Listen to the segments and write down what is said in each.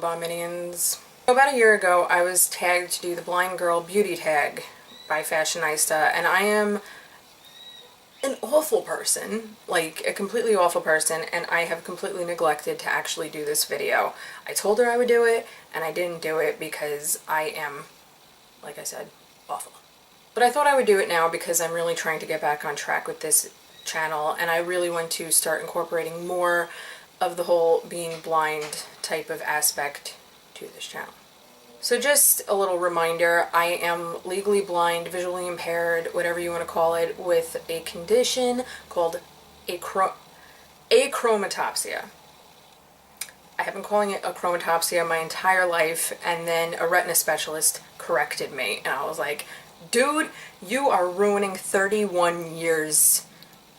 Bominions. About a year ago, I was tagged to do the Blind Girl Beauty Tag by Fashionista, and I am an awful person, like a completely awful person, and I have completely neglected to actually do this video. I told her I would do it, and I didn't do it because I am, like I said, awful. But I thought I would do it now because I'm really trying to get back on track with this channel, and I really want to start incorporating more of the whole being blind type of aspect to this channel. So just a little reminder, I am legally blind, visually impaired, whatever you want to call it, with a condition called achromatopsia. I have been calling it achromatopsia my entire life, and then a retina specialist corrected me, and I was like, dude, you are ruining 31 years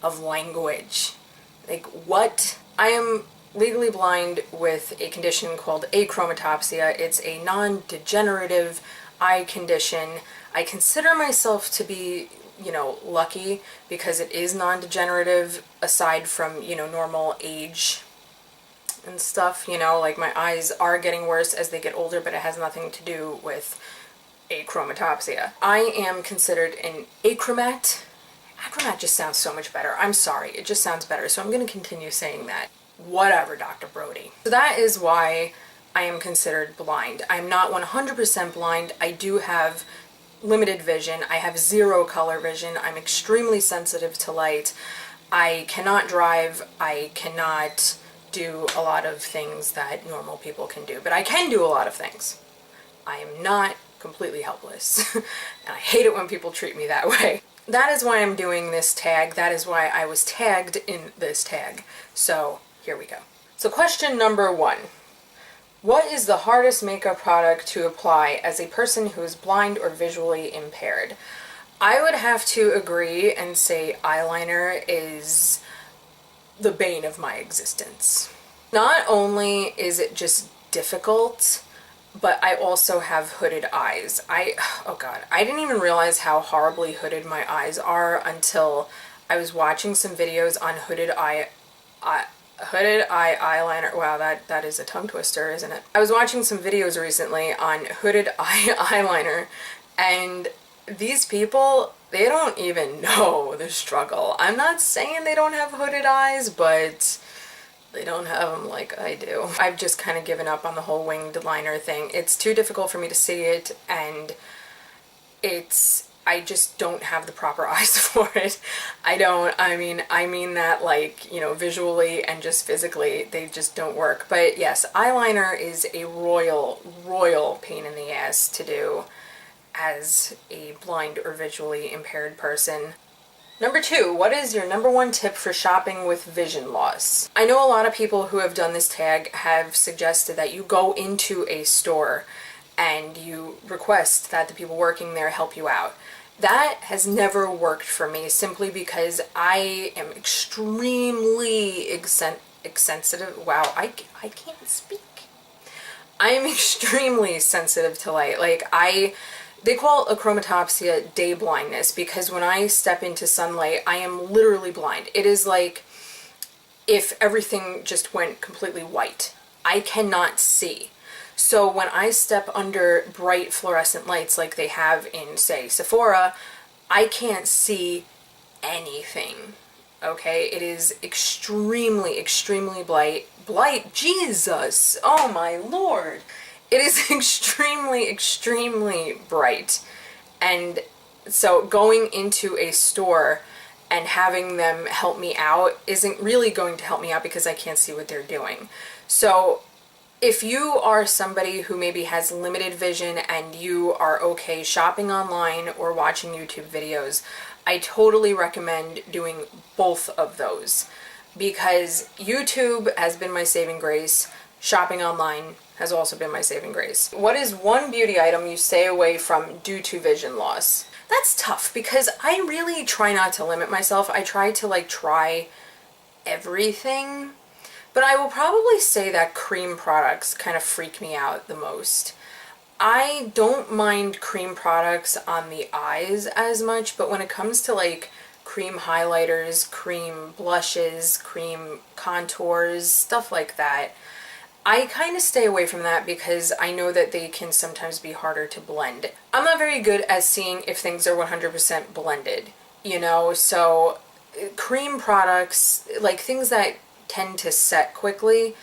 of language. Like, what? I am legally blind with a condition called achromatopsia. It's a non-degenerative eye condition. I consider myself to be, you know, lucky because it is non-degenerative aside from, you know, normal age and stuff, you know, like my eyes are getting worse as they get older, but it has nothing to do with achromatopsia. I am considered an achromat. Achromat just sounds so much better. I'm sorry, it just sounds better, so I'm going to continue saying that. Whatever, Dr. Brody. So that is why I am considered blind. I'm not 100% blind. I do have limited vision. I have zero color vision. I'm extremely sensitive to light. I cannot drive. I cannot do a lot of things that normal people can do, but I can do a lot of things. I am not completely helpless, and I hate it when people treat me that way. That is why I'm doing this tag. That is why I was tagged in this tag. So here we go. So question number 1. What is the hardest makeup product to apply as a person who is blind or visually impaired? I would have to agree and say eyeliner is the bane of my existence. Not only is it just difficult, but I also have hooded eyes. Oh god, I didn't even realize how horribly hooded my eyes are until I was watching some videos on hooded eye eyeliner. Wow, that is a tongue twister, isn't it? I was watching some videos recently on hooded eye eyeliner, and these people, they don't even know the struggle. I'm not saying they don't have hooded eyes, but they don't have them like I do. I've just kind of given up on the whole winged liner thing. It's too difficult for me to see it, and I just don't have the proper eyes for it. I mean that, like, you know, visually and just physically, they just don't work. But yes, eyeliner is a royal pain in the ass to do as a blind or visually impaired person. Number 2, what is your number 1 tip for shopping with vision loss? I know a lot of people who have done this tag have suggested that you go into a store and you request that the people working there help you out. That has never worked for me simply because I am extremely sensitive. Wow, I can't speak. I am extremely sensitive to light. Like, they call achromatopsia day blindness because when I step into sunlight, I am literally blind. It is like if everything just went completely white. I cannot see. So when I step under bright fluorescent lights like they have in, say, Sephora, I can't see anything. Okay? It is extremely bright. Jesus! Oh my lord! It is extremely bright. And so going into a store and having them help me out isn't really going to help me out because I can't see what they're doing. So if you are somebody who maybe has limited vision and you are okay shopping online or watching YouTube videos, I totally recommend doing both of those because YouTube has been my saving grace. Shopping online has also been my saving grace. What is one beauty item you stay away from due to vision loss? That's tough because I really try not to limit myself. I try to try everything. But I will probably say that cream products kind of freak me out the most. I don't mind cream products on the eyes as much, but when it comes to cream highlighters, cream blushes, cream contours, stuff like that, I kind of stay away from that because I know that they can sometimes be harder to blend. I'm not very good at seeing if things are 100% blended, you know, so cream products, like things that tend to set quickly,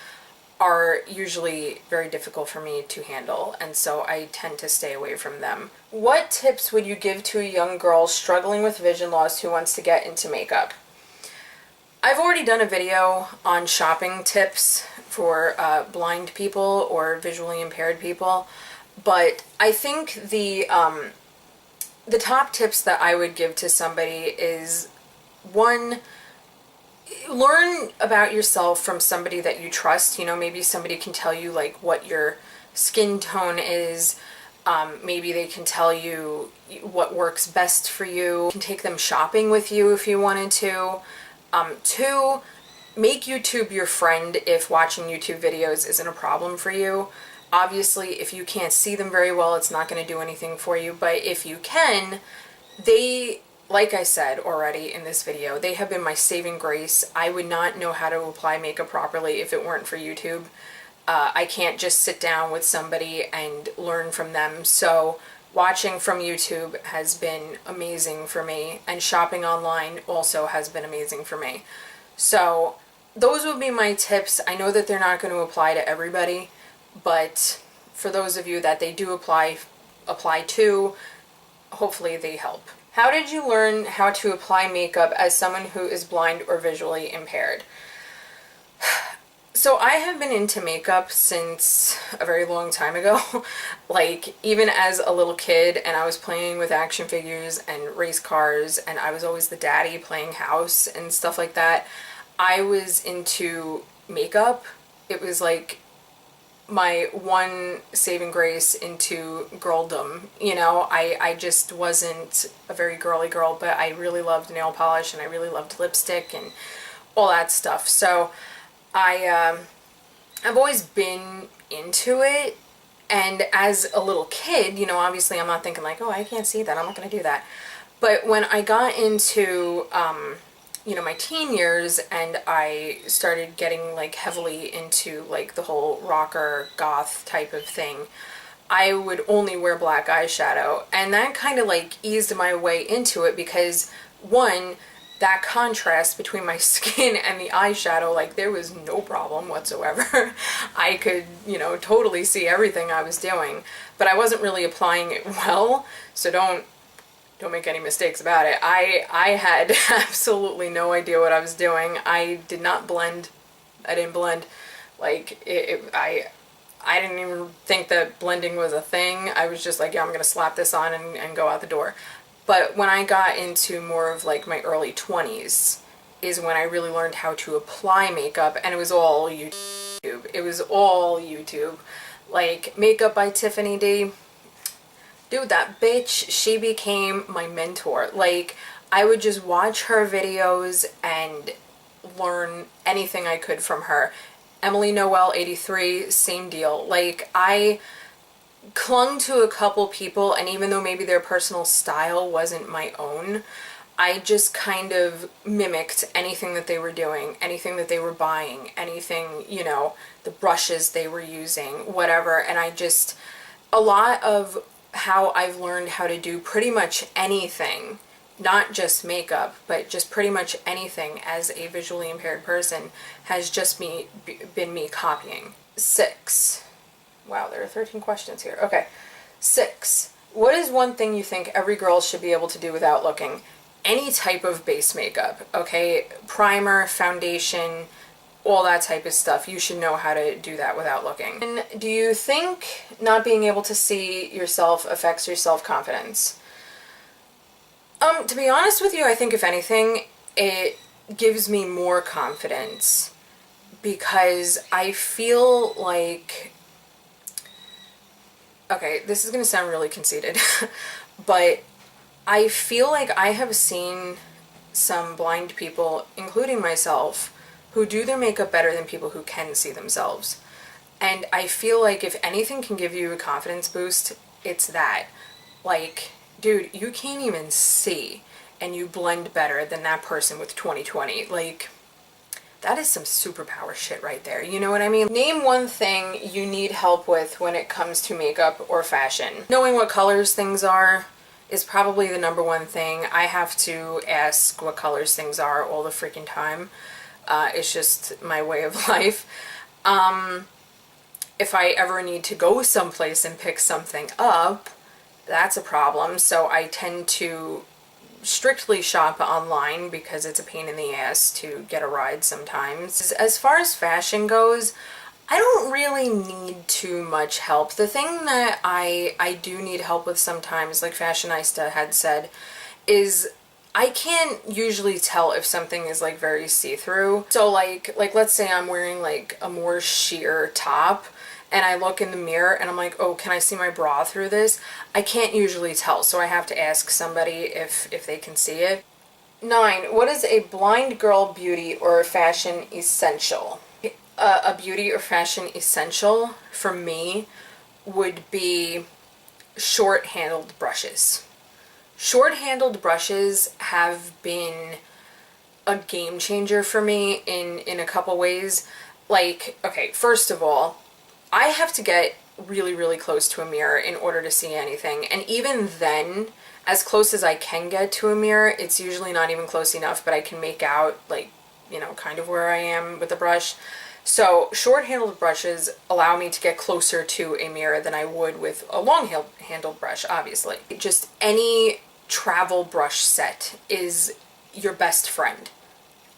are usually very difficult for me to handle, and so I tend to stay away from them. What tips would you give to a young girl struggling with vision loss who wants to get into makeup? I've already done a video on shopping tips for blind people or visually impaired people, but I think the top tips that I would give to somebody is, one, learn about yourself from somebody that you trust. You know, maybe somebody can tell you like what your skin tone is. Maybe they can tell you what works best for you. You can take them shopping with you if you wanted to. Two, make YouTube your friend if watching YouTube videos isn't a problem for you. Obviously, if you can't see them very well, it's not going to do anything for you, but if you can, they, like I said already in this video, they have been my saving grace. I would not know how to apply makeup properly if it weren't for YouTube. I can't just sit down with somebody and learn from them, so watching from YouTube has been amazing for me, and shopping online also has been amazing for me. So those would be my tips. I know that they're not going to apply to everybody, but for those of you that they do apply to, hopefully they help. How did you learn how to apply makeup as someone who is blind or visually impaired? So I have been into makeup since a very long time ago, like even as a little kid, and I was playing with action figures and race cars, and I was always the daddy playing house and stuff like that. I was into makeup. It was like my one saving grace into girldom, you know. I just wasn't a very girly girl, but I really loved nail polish and I really loved lipstick and all that stuff. So I've always been into it, and as a little kid, you know, obviously I'm not thinking like, oh, I can't see that, I'm not going to do that. But when I got into, you know, my teen years, and I started getting like heavily into like the whole rocker goth type of thing, I would only wear black eyeshadow, and that kind of like eased my way into it because, one, that contrast between my skin and the eyeshadow, like there was no problem whatsoever. I could, you know, totally see everything I was doing, but I wasn't really applying it well, so don't make any mistakes about it. I had absolutely no idea what I was doing. I did not blend. I didn't blend. Like, I didn't even think that blending was a thing. I was just like, yeah, I'm gonna slap this on and go out the door. But when I got into more of like my early 20s is when I really learned how to apply makeup, and it was all YouTube. It was all YouTube. Like Makeup by Tiffany D. Dude, that bitch, she became my mentor. Like, I would just watch her videos and learn anything I could from her. Emily Noel 83, same deal. Like, I clung to a couple people, and even though maybe their personal style wasn't my own, I just kind of mimicked anything that they were doing, anything that they were buying, anything, you know, the brushes they were using, whatever. And I just, a lot of how I've learned how to do pretty much anything, not just makeup, but just pretty much anything as a visually impaired person, has just been me copying. 6. Wow, there are 13 questions here. Okay. 6. What is one thing you think every girl should be able to do without looking? Any type of base makeup, okay? Primer, foundation, all that type of stuff. You should know how to do that without looking. And do you think not being able to see yourself affects your self-confidence? To be honest with you, I think if anything, it gives me more confidence, because I feel like, okay, this is going to sound really conceited, but I feel like I have seen some blind people, including myself, who do their makeup better than people who can see themselves. And I feel like if anything can give you a confidence boost, it's that. Like, dude, you can't even see, and you blend better than that person with 20/20. Like, that is some superpower shit right there. You know what I mean? Name one thing you need help with when it comes to makeup or fashion. Knowing what colors things are is probably the number one thing. I have to ask what colors things are all the freaking time. It's just my way of life. If I ever need to go someplace and pick something up, that's a problem. So I tend to strictly shop online because it's a pain in the ass to get a ride sometimes. As far as fashion goes, I don't really need too much help. The thing that I do need help with sometimes, like Fashionista had said, is I can't usually tell if something is like very see-through. So like let's say I'm wearing like a more sheer top and I look in the mirror and I'm like, oh, can I see my bra through this? I can't usually tell, so I have to ask somebody if they can see it. 9. What is a blind girl beauty or fashion essential? A beauty or fashion essential for me would be short-handled brushes. Short-handled brushes have been a game changer for me in a couple ways. Like, okay, first of all, I have to get really, really close to a mirror in order to see anything. And even then, as close as I can get to a mirror, it's usually not even close enough, but I can make out, like, you know, kind of where I am with the brush. So short-handled brushes allow me to get closer to a mirror than I would with a long-handled brush, obviously. Just any travel brush set is your best friend,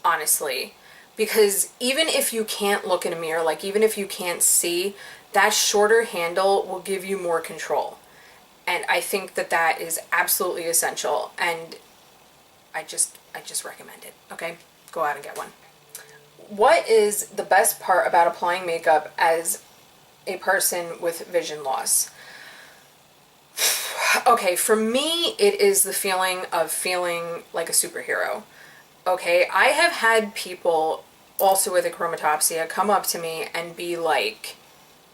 honestly. Because even if you can't look in a mirror, like even if you can't see, that shorter handle will give you more control. And I think that that is absolutely essential, and I just recommend it, okay? Go out and get one. What is the best part about applying makeup as a person with vision loss? Okay, for me, it is the feeling of feeling like a superhero. Okay, I have had people also with achromatopsia come up to me and be like,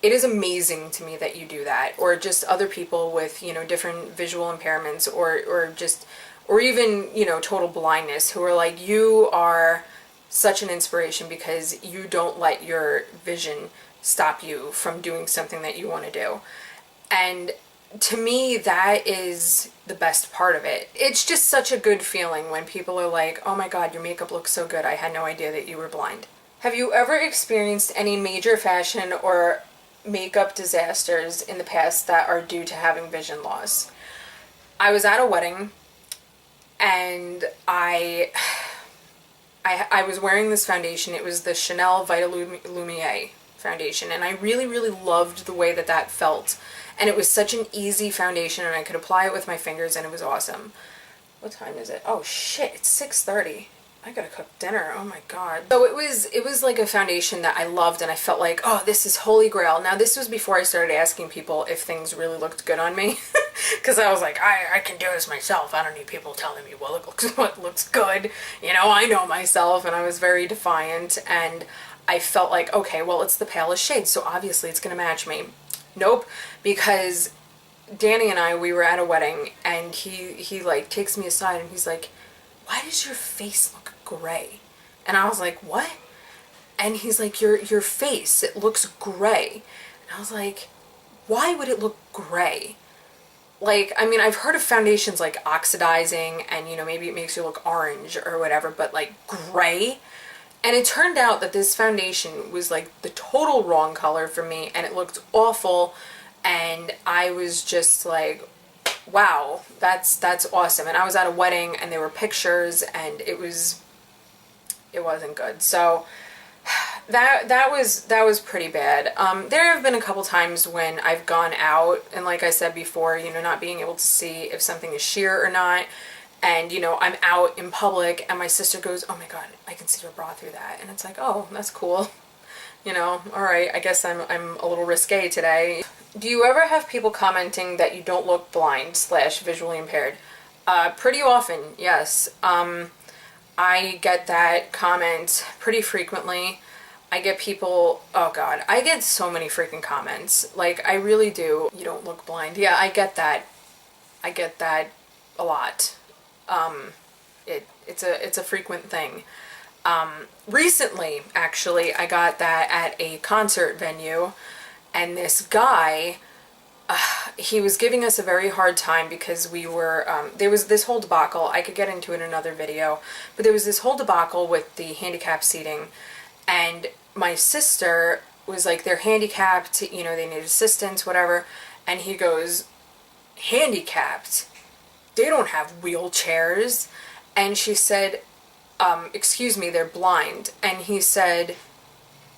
it is amazing to me that you do that. Or just other people with, you know, different visual impairments or even, you know, total blindness who are like, you are such an inspiration because you don't let your vision stop you from doing something that you want to do. And to me, that is the best part of it. It's just such a good feeling when people are like, oh my god, your makeup looks so good, I had no idea that you were blind. Have you ever experienced any major fashion or makeup disasters in the past that are due to having vision loss? I was at a wedding and I was wearing this foundation. It was the Chanel Vita Lumiere foundation, and I really, really loved the way that that felt. And it was such an easy foundation, and I could apply it with my fingers, and it was awesome. What time is it? Oh shit, it's 6:30. I gotta cook dinner. Oh my god. So it was like a foundation that I loved, and I felt like, oh, this is holy grail. Now this was before I started asking people if things really looked good on me, because I was like, I can do this myself. I don't need people telling me what looks good. You know, I know myself, and I was very defiant, and I felt like, okay, well, it's the palest shade, so obviously it's gonna match me. Nope, because Danny and I, we were at a wedding, and he like takes me aside and he's like, why does your face look gray? And I was like, what? And he's like, your face, it looks gray. And I was like, why would it look gray? Like, I mean, I've heard of foundations like oxidizing and, you know, maybe it makes you look orange or whatever, but like gray? And it turned out that this foundation was like the total wrong color for me, and it looked awful, and I was just like, wow, that's awesome. And I was at a wedding and there were pictures, and it wasn't good. So that was pretty bad. There have been a couple times when I've gone out, and like I said before, you know, not being able to see if something is sheer or not. And, you know, I'm out in public and my sister goes, oh my god, I can see your bra through that. And it's like, oh, that's cool. You know, all right, I guess I'm a little risque today. Do you ever have people commenting that you don't look blind / visually impaired? Pretty often, yes. I get that comment pretty frequently. I get people, oh god, I get so many freaking comments. Like, I really do. You don't look blind. Yeah, I get that. I get that a lot. It's a frequent thing. Recently, actually, I got that at a concert venue, and this guy, he was giving us a very hard time because we were, there was this whole debacle. I could get into it in another video, but there was this whole debacle with the handicap seating, and my sister was like, they're handicapped, you know, they need assistance, whatever, and he goes, handicapped? They don't have wheelchairs. And she said, excuse me, they're blind. And he said,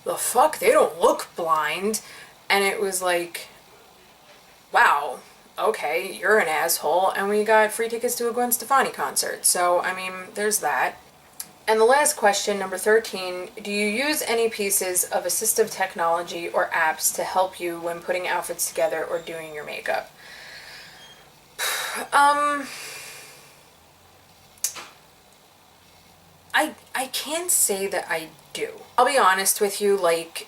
the fuck, they don't look blind. And it was like, wow, okay, you're an asshole. And we got free tickets to a Gwen Stefani concert. So, I mean, there's that. And the last question, number 13, do you use any pieces of assistive technology or apps to help you when putting outfits together or doing your makeup? I can't say that I do. I'll be honest with you, like,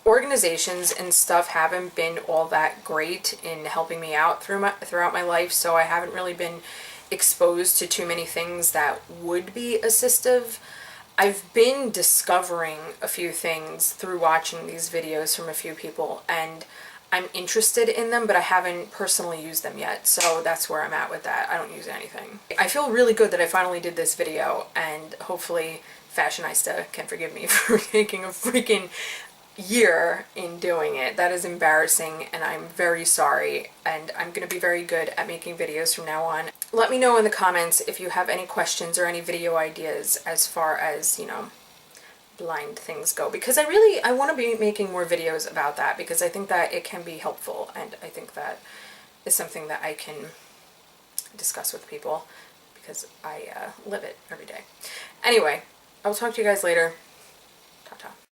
organizations and stuff haven't been all that great in helping me out throughout my life, so I haven't really been exposed to too many things that would be assistive. I've been discovering a few things through watching these videos from a few people, and I'm interested in them, but I haven't personally used them yet, so that's where I'm at with that. I don't use anything. I feel really good that I finally did this video, and hopefully Fashionista can forgive me for taking a freaking year in doing it. That is embarrassing, and I'm very sorry, and I'm going to be very good at making videos from now on. Let me know in the comments if you have any questions or any video ideas as far as, you know, blind things go, because I want to be making more videos about that, because I think that it can be helpful, and I think that is something that I can discuss with people because I live it every day. Anyway, I'll talk to you guys later.